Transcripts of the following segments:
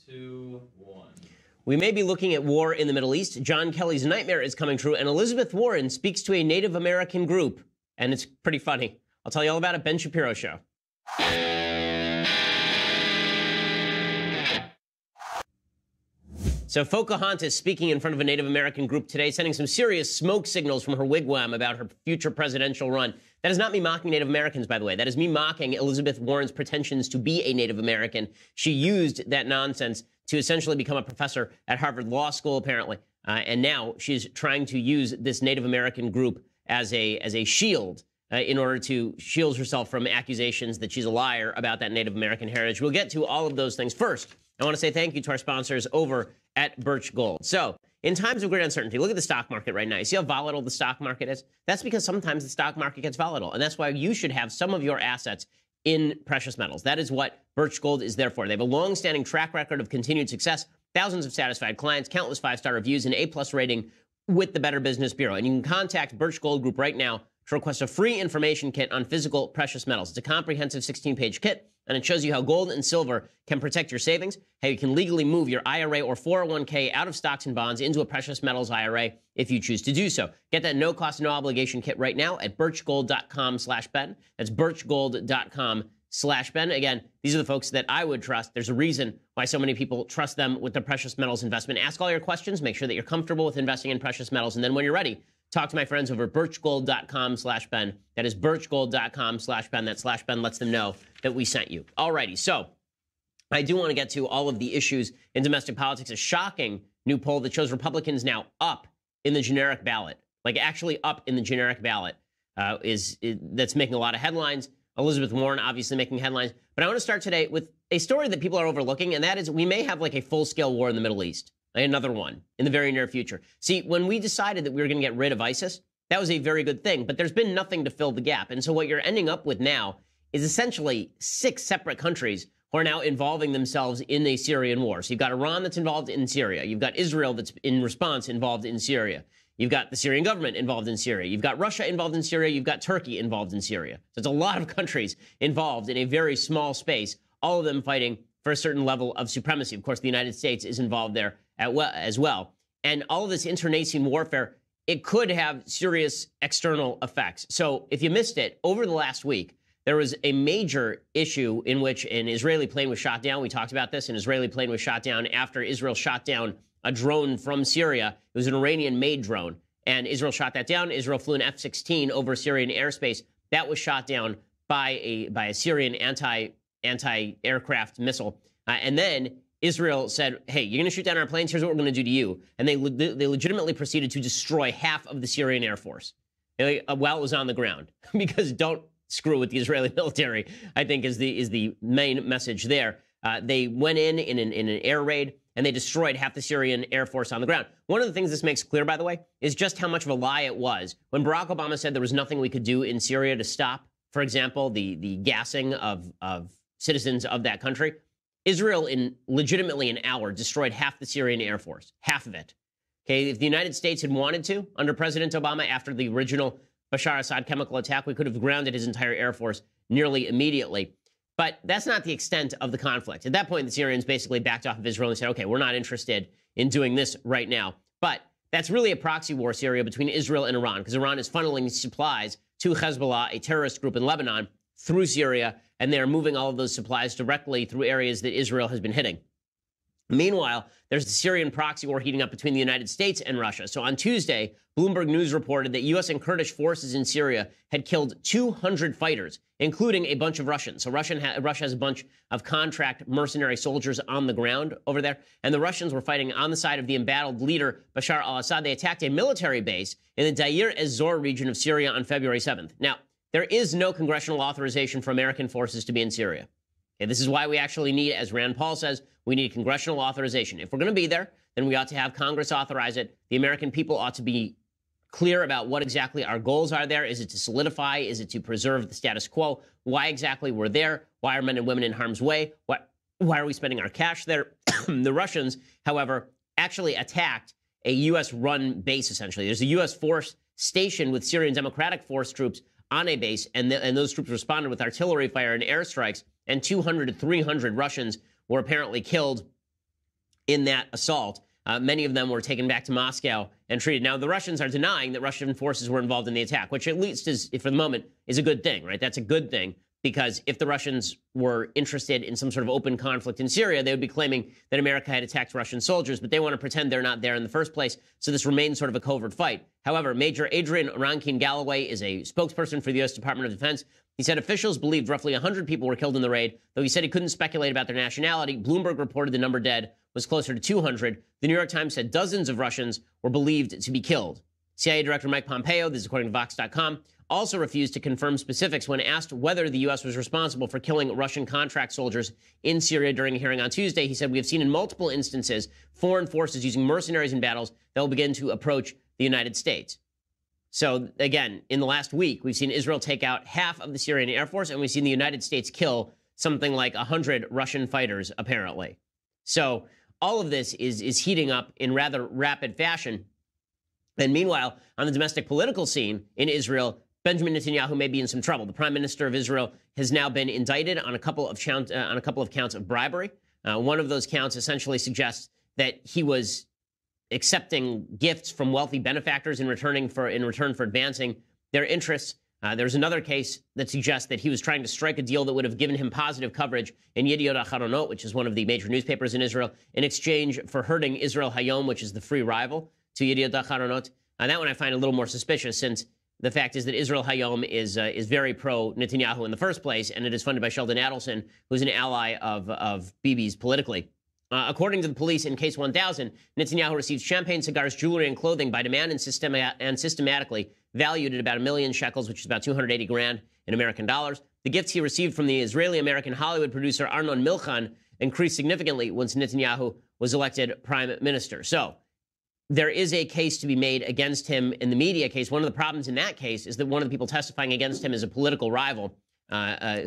3, 2, 1. We may be looking at war in the Middle East. John Kelly's nightmare is coming true, and Elizabeth Warren speaks to a Native American group, and it's pretty funny. I'll tell you all about it. Ben Shapiro Show. So Pocahontas speaking in front of a Native American group today, sending some serious smoke signals from her wigwam about her future presidential run. That is not me mocking Native Americans, by the way. That is me mocking Elizabeth Warren's pretensions to be a Native American. She used that nonsense to essentially become a professor at Harvard Law School, apparently. And now she's trying to use this Native American group as a shield in order to shield herself from accusations that she's a liar about that Native American heritage. We'll get to all of those things. First, I want to say thank you to our sponsors over at Birch Gold. So, in times of great uncertainty, look at the stock market right now. You see how volatile the stock market is? That's because sometimes the stock market gets volatile, and that's why you should have some of your assets in precious metals. That is what Birch Gold is there for. They have a long-standing track record of continued success, thousands of satisfied clients, countless five-star reviews, and A+ rating with the Better Business Bureau. And you can contact Birch Gold Group right now to request a free information kit on physical precious metals. It's a comprehensive 16-page kit, and it shows you how gold and silver can protect your savings, how you can legally move your IRA or 401k out of stocks and bonds into a precious metals IRA if you choose to do so. Get that no-cost, no-obligation kit right now at birchgold.com/Ben. That's birchgold.com/Ben. Again, these are the folks that I would trust. There's a reason why so many people trust them with their precious metals investment. Ask all your questions. Make sure that you're comfortable with investing in precious metals. And then when you're ready, talk to my friends over at birchgold.com/Ben. That is birchgold.com/Ben. That /Ben lets them know that we sent you. Alrighty, so I do want to get to all of the issues in domestic politics. A shocking new poll that shows Republicans now up in the generic ballot, like actually up in the generic ballot, that's making a lot of headlines. Elizabeth Warren obviously making headlines. But I want to start today with a story that people are overlooking, and that is we may have like a full-scale war in the Middle East. Another one in the very near future. See, when we decided that we were going to get rid of ISIS, that was a very good thing, but there's been nothing to fill the gap. And so what you're ending up with now is essentially 6 separate countries who are now involving themselves in a Syrian war. So you've got Iran that's involved in Syria. You've got Israel that's in response involved in Syria. You've got the Syrian government involved in Syria. You've got Russia involved in Syria. You've got Turkey involved in Syria. So it's a lot of countries involved in a very small space, all of them fighting for a certain level of supremacy. Of course, the United States is involved there as well. And all of this internecine warfare, it could have serious external effects. So if you missed it, over the last week, there was a major issue in which an Israeli plane was shot down. We talked about this. An Israeli plane was shot down after Israel shot down a drone from Syria. It was an Iranian-made drone, and Israel shot that down. Israel flew an F-16 over Syrian airspace. That was shot down by a Syrian anti-aircraft missile. And then Israel said, hey, you're going to shoot down our planes? Here's what we're going to do to you. And they legitimately proceeded to destroy half of the Syrian Air Force while it was on the ground. Because don't screw with the Israeli military, I think is the main message there. They went in an air raid, and they destroyed half the Syrian Air Force on the ground. One of the things this makes clear, by the way, is just how much of a lie it was. When Barack Obama said there was nothing we could do in Syria to stop, for example, the gassing of citizens of that country, Israel, in legitimately an hour, destroyed half the Syrian Air Force, half of it. Okay, if the United States had wanted to, under President Obama, after the original Bashar Assad chemical attack, we could have grounded his entire Air Force nearly immediately. But that's not the extent of the conflict. At that point, the Syrians basically backed off of Israel and said, okay, we're not interested in doing this right now. But that's really a proxy war, Syria, between Israel and Iran, because Iran is funneling supplies to Hezbollah, a terrorist group in Lebanon, through Syria, and they're moving all of those supplies directly through areas that Israel has been hitting. Meanwhile, there's the Syrian proxy war heating up between the United States and Russia. So on Tuesday, Bloomberg News reported that U.S. and Kurdish forces in Syria had killed 200 fighters, including a bunch of Russians. So Russia has a bunch of contract mercenary soldiers on the ground over there. And the Russians were fighting on the side of the embattled leader, Bashar al-Assad. They attacked a military base in the Deir ez-Zor region of Syria on February 7th. Now, there is no congressional authorization for American forces to be in Syria. Okay, this is why we actually need, as Rand Paul says, we need congressional authorization. If we're going to be there, then we ought to have Congress authorize it. The American people ought to be clear about what exactly our goals are there. Is it to solidify? Is it to preserve the status quo? Why exactly we're there? Why are men and women in harm's way? Why are we spending our cash there? The Russians, however, actually attacked a U.S.-run base, essentially. There's a U.S. force stationed with Syrian Democratic Force troops on a base, and those troops responded with artillery fire and airstrikes, and 200 to 300 Russians were apparently killed in that assault. Many of them were taken back to Moscow and treated. Now, the Russians are denying that Russian forces were involved in the attack, which at least is, for the moment, is a good thing, right? That's a good thing, because if the Russians were interested in some sort of open conflict in Syria, they would be claiming that America had attacked Russian soldiers, but they want to pretend they're not there in the first place, so this remains sort of a covert fight. However, Major Adrian Rankin-Galloway is a spokesperson for the U.S. Department of Defense. He said officials believed roughly 100 people were killed in the raid, though he said he couldn't speculate about their nationality. Bloomberg reported the number dead was closer to 200. The New York Times said dozens of Russians were believed to be killed. CIA Director Mike Pompeo, this is according to Vox.com, also refused to confirm specifics when asked whether the U.S. was responsible for killing Russian contract soldiers in Syria during a hearing on Tuesday. He said, "We have seen in multiple instances foreign forces using mercenaries in battles that will begin to approach the United States." So, again, in the last week, we've seen Israel take out half of the Syrian Air Force, and we've seen the United States kill something like 100 Russian fighters, apparently. So all of this is heating up in rather rapid fashion. And meanwhile, on the domestic political scene in Israel, Benjamin Netanyahu may be in some trouble. The prime minister of Israel has now been indicted on a couple of counts of bribery. One of those counts essentially suggests that he was accepting gifts from wealthy benefactors in return for advancing their interests. There's another case that suggests that he was trying to strike a deal that would have given him positive coverage in Yediot Aharonot, which is one of the major newspapers in Israel, in exchange for hurting Israel Hayom, which is the free rival to Yediot Aharonot. That one I find a little more suspicious, since the fact is that Israel Hayom is very pro-Netanyahu in the first place, and it is funded by Sheldon Adelson, who's an ally of Bibi's politically. According to the police, in Case 1000, Netanyahu received champagne, cigars, jewelry, and clothing by demand and systematically valued at about 1 million shekels, which is about 280 grand in American dollars. The gifts he received from the Israeli-American Hollywood producer Arnon Milchan increased significantly once Netanyahu was elected prime minister. So there is a case to be made against him in the media case. One of the problems in that case is that one of the people testifying against him is a political rival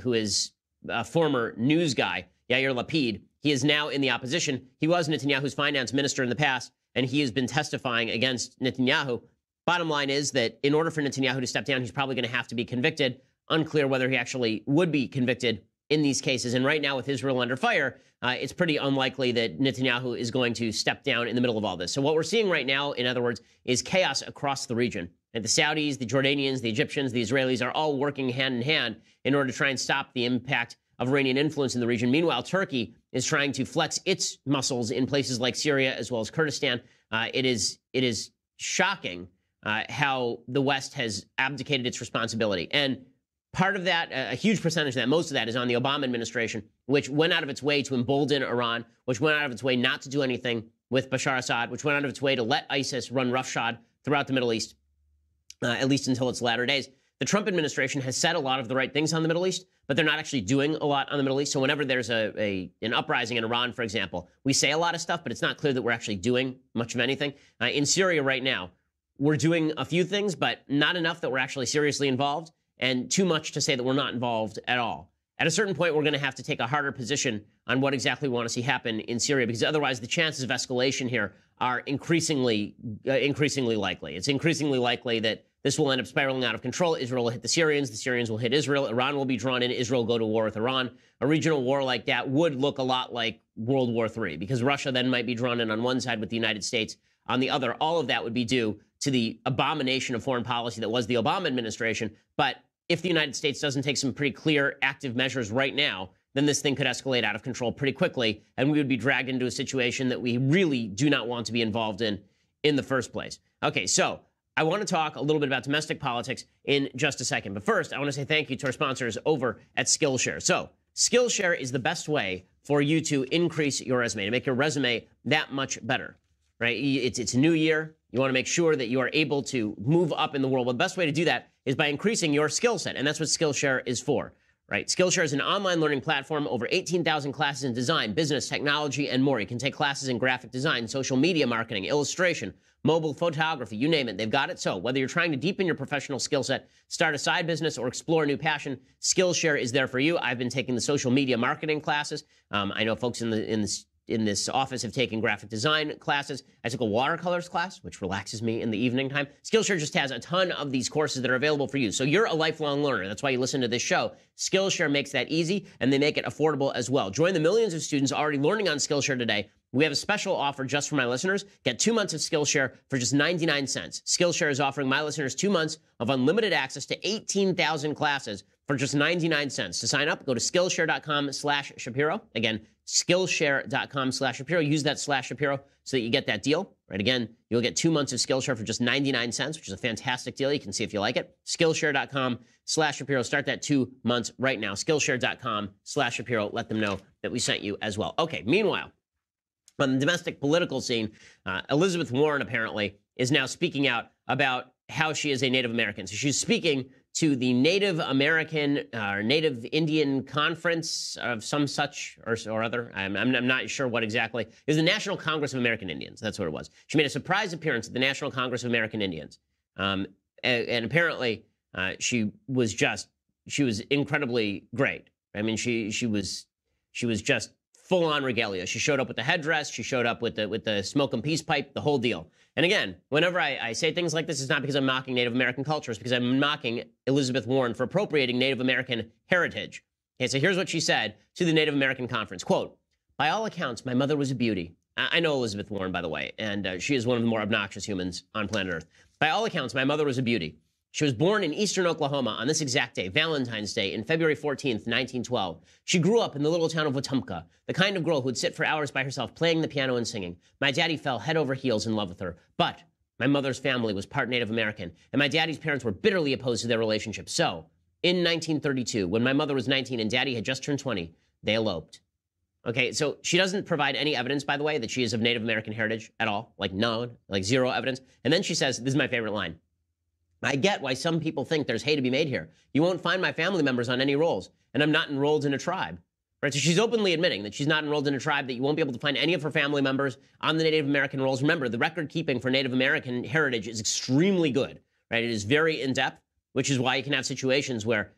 who is a former news guy, Yair Lapid. He is now in the opposition. He was Netanyahu's finance minister in the past, and he has been testifying against Netanyahu. Bottom line is that in order for Netanyahu to step down, he's probably going to have to be convicted. Unclear whether he actually would be convicted in these cases. And right now, with Israel under fire, it's pretty unlikely that Netanyahu is going to step down in the middle of all this. So what we're seeing right now, in other words, is chaos across the region. And the Saudis, the Jordanians, the Egyptians, the Israelis are all working hand in hand in order to try and stop the impact of Iranian influence in the region. Meanwhile, Turkey is trying to flex its muscles in places like Syria as well as Kurdistan. It is shocking how the West has abdicated its responsibility. And part of that, a huge percentage of that, most of that, is on the Obama administration, which went out of its way to embolden Iran, which went out of its way not to do anything with Bashar Assad, which went out of its way to let ISIS run roughshod throughout the Middle East, at least until its latter days. The Trump administration has said a lot of the right things on the Middle East, but they're not actually doing a lot on the Middle East. So whenever there's an uprising in Iran, for example, we say a lot of stuff, but it's not clear that we're actually doing much of anything. In Syria right now, we're doing a few things, but not enough that we're actually seriously involved, and too much to say that we're not involved at all. At a certain point, we're going to have to take a harder position on what exactly we want to see happen in Syria, because otherwise the chances of escalation here are increasingly likely. It's increasingly likely that this will end up spiraling out of control. Israel will hit the Syrians will hit Israel, Iran will be drawn in, Israel will go to war with Iran. A regional war like that would look a lot like World War III, because Russia then might be drawn in on one side with the United States on the other. All of that would be due to the abomination of foreign policy that was the Obama administration. But if the United States doesn't take some pretty clear, active measures right now, then this thing could escalate out of control pretty quickly, and we would be dragged into a situation that we really do not want to be involved in the first place. Okay, so I want to talk a little bit about domestic politics in just a second. But first, I want to say thank you to our sponsors over at Skillshare. So Skillshare is the best way for you to increase your resume, to make your resume that much better, right? It's a new year. You want to make sure that you are able to move up in the world. Well, the best way to do that is by increasing your skill set, and that's what Skillshare is for, right? Skillshare is an online learning platform, over 18,000 classes in design, business, technology, and more. You can take classes in graphic design, social media marketing, illustration, mobile photography, you name it, they've got it. So whether you're trying to deepen your professional skill set, start a side business, or explore a new passion, Skillshare is there for you. I've been taking the social media marketing classes. I know folks in this office have taken graphic design classes. I took a watercolors class, which relaxes me in the evening time. Skillshare just has a ton of these courses that are available for you. So you're a lifelong learner. That's why you listen to this show. Skillshare makes that easy, and they make it affordable as well. Join the millions of students already learning on Skillshare today we have a special offer just for my listeners. Get 2 months of Skillshare for just 99 cents. Skillshare is offering my listeners 2 months of unlimited access to 18,000 classes for just 99 cents. To sign up, go to Skillshare.com/Shapiro. Again, Skillshare.com/Shapiro. Use that /Shapiro so that you get that deal. Right, again, you'll get 2 months of Skillshare for just 99 cents, which is a fantastic deal. You can see if you like it. Skillshare.com/Shapiro. Start that 2 months right now. Skillshare.com/Shapiro. Let them know that we sent you as well. Okay, meanwhile, on the domestic political scene, Elizabeth Warren apparently is now speaking out about how she is a Native American. So she's speaking to the Native American or Native Indian Conference of some such or other. I'm not sure what exactly. It was the National Congress of American Indians. That's what it was. She made a surprise appearance at the National Congress of American Indians. And apparently she was incredibly great. I mean, she was just full-on regalia. She showed up with the headdress. She showed up with the smoke and peace pipe, the whole deal. And again, whenever I say things like this, it's not because I'm mocking Native American culture. It's because I'm mocking Elizabeth Warren for appropriating Native American heritage. Okay, so here's what she said to the Native American conference. Quote, "By all accounts, my mother was a beauty." I know Elizabeth Warren, by the way, and she is one of the more obnoxious humans on planet Earth. "By all accounts, my mother was a beauty. She was born in eastern Oklahoma on this exact day, Valentine's Day, in February 14th, 1912. She grew up in the little town of Wetumpka, the kind of girl who would sit for hours by herself playing the piano and singing. My daddy fell head over heels in love with her. But my mother's family was part Native American, and my daddy's parents were bitterly opposed to their relationship. So, in 1932, when my mother was 19 and daddy had just turned 20, they eloped." Okay, so she doesn't provide any evidence, by the way, that she is of Native American heritage at all. Like none, like zero evidence. And then she says, this is my favorite line, "I get why some people think there's hay to be made here. You won't find my family members on any rolls, and I'm not enrolled in a tribe." Right? So she's openly admitting that she's not enrolled in a tribe, that you won't be able to find any of her family members on the Native American rolls. Remember, the record keeping for Native American heritage is extremely good. Right? It is very in-depth, which is why you can have situations where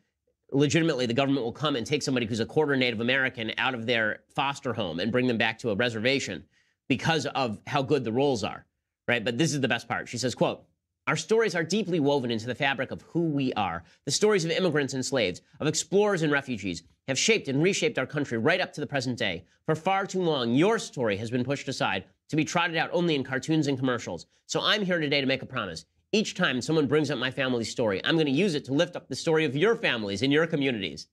legitimately the government will come and take somebody who's a quarter Native American out of their foster home and bring them back to a reservation because of how good the rolls are. Right? But this is the best part. She says, quote, "Our stories are deeply woven into the fabric of who we are. The stories of immigrants and slaves, of explorers and refugees, have shaped and reshaped our country right up to the present day. For far too long, your story has been pushed aside to be trotted out only in cartoons and commercials. So I'm here today to make a promise. Each time someone brings up my family's story, I'm going to use it to lift up the story of your families and your communities."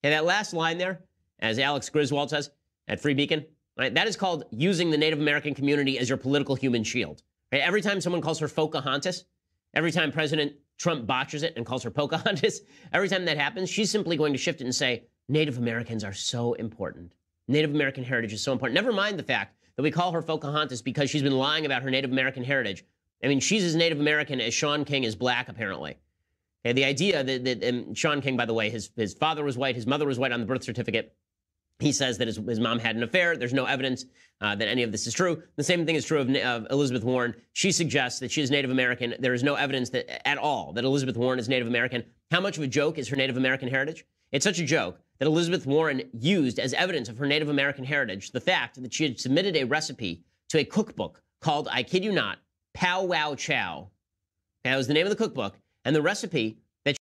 And that last line there, as Alex Griswold says at Free Beacon, right, that is called using the Native American community as your political human shield. Right? Every time someone calls her Pocahontas, every time President Trump botches it and calls her Pocahontas, every time that happens, she's simply going to shift it and say, Native Americans are so important. Native American heritage is so important. Never mind the fact that we call her Pocahontas because she's been lying about her Native American heritage. I mean, she's as Native American as Sean King is black, apparently. Okay, the idea that Sean King, by the way, his father was white, his mother was white on the birth certificate. He says that his mom had an affair. There's no evidence that any of this is true. The same thing is true of Elizabeth Warren. She suggests that she is Native American. There is no evidence that at all that Elizabeth Warren is Native American. How much of a joke is her Native American heritage? It's such a joke that Elizabeth Warren used as evidence of her Native American heritage the fact that she had submitted a recipe to a cookbook called, I kid you not, Pow Wow Chow. That was the name of the cookbook. And the recipe